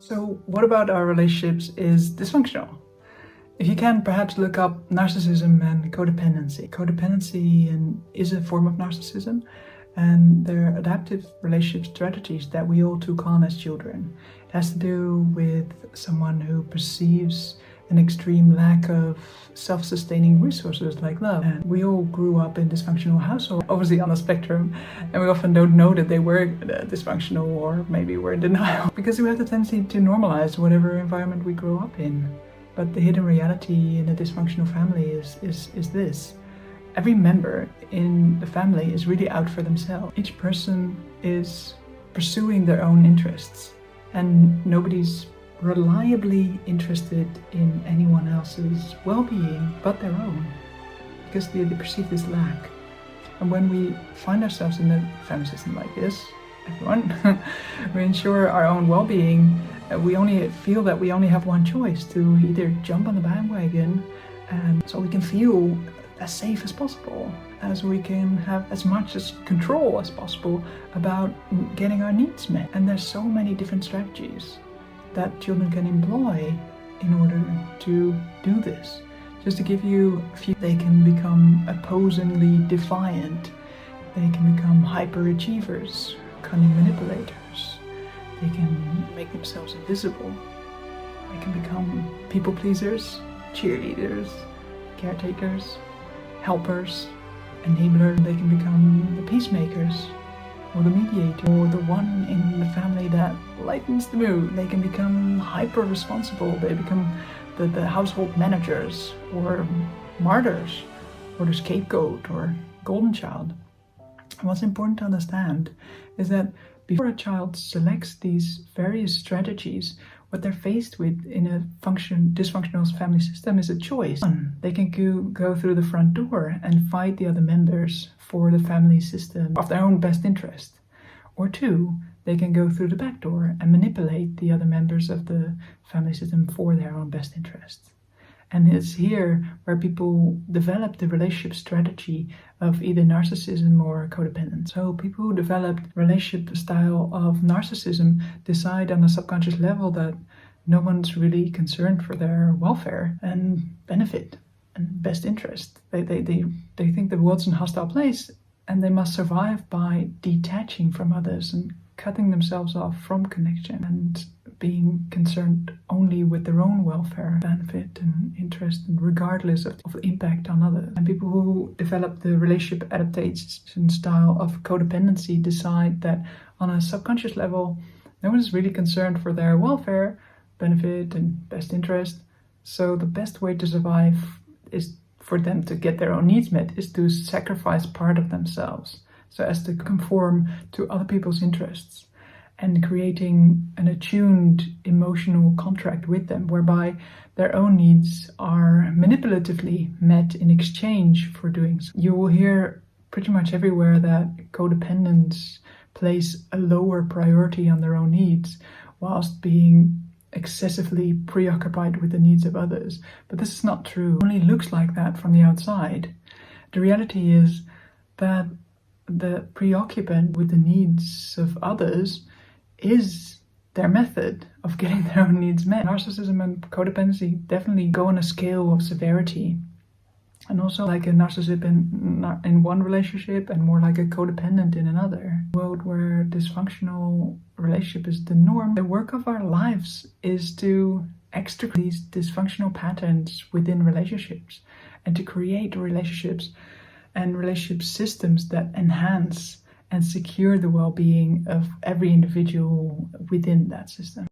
So what about our relationships is dysfunctional? If you can, perhaps look up narcissism and codependency. Codependency is a form of narcissism, and they're adaptive relationship strategies that we all took on as children. It has to do with someone who perceives an extreme lack of self-sustaining resources like love. And we all grew up in dysfunctional households, obviously on the spectrum, and we often don't know that they were dysfunctional, or maybe we're in denial, because we have the tendency to normalize whatever environment we grow up in. But the hidden reality in a dysfunctional family is this. Every member in the family is really out for themselves. Each person is pursuing their own interests, and nobody's reliably interested in anyone else's well-being but their own, because they perceive this lack. And when we find ourselves in a family system like this, everyone, we ensure our own well-being. We only feel that we only have one choice: to either jump on the bandwagon, and so we can feel as safe as possible, as we can have as much as control as possible about getting our needs met. And there's so many different strategies that children can employ in order to do this. Just to give you a few, they can become opposingly defiant, they can become hyperachievers, cunning manipulators, they can make themselves invisible, they can become people pleasers, cheerleaders, caretakers, helpers, enablers. They can become the peacemakers, or the mediator, or the one in the family that lightens the mood. They can become hyper responsible. They become the household managers, or martyrs, or the scapegoat, or golden child. And what's important to understand is that before a child selects these various strategies, what they're faced with in a dysfunctional family system is a choice. One, they can go through the front door and fight the other members for the family system of their own best interest. Or two, they can go through the back door and manipulate the other members of the family system for their own best interest. And it's here where people develop the relationship strategy of either narcissism or codependence. So people who develop relationship style of narcissism decide on a subconscious level that no one's really concerned for their welfare and benefit and best interest. They think the world's a hostile place, and they must survive by detaching from others and cutting themselves off from connection and being concerned only with their own welfare, benefit and interest, and regardless of the impact on others. And people who develop the relationship adaptation style of codependency decide that on a subconscious level, no one is really concerned for their welfare, benefit and best interest. So the best way to survive is for them to get their own needs met, is to sacrifice part of themselves, so as to conform to other people's interests, and creating an attuned emotional contract with them, whereby their own needs are manipulatively met in exchange for doing so. You will hear pretty much everywhere that codependents place a lower priority on their own needs, whilst being excessively preoccupied with the needs of others. But this is not true. It only looks like that from the outside. The reality is that the preoccupant with the needs of others is their method of getting their own needs met. Narcissism and codependency definitely go on a scale of severity, and also like a narcissist in one relationship and more like a codependent in another. A world where dysfunctional relationship is the norm, the work of our lives is to extricate these dysfunctional patterns within relationships, and to create relationships and relationship systems that enhance and secure the well-being of every individual within that system.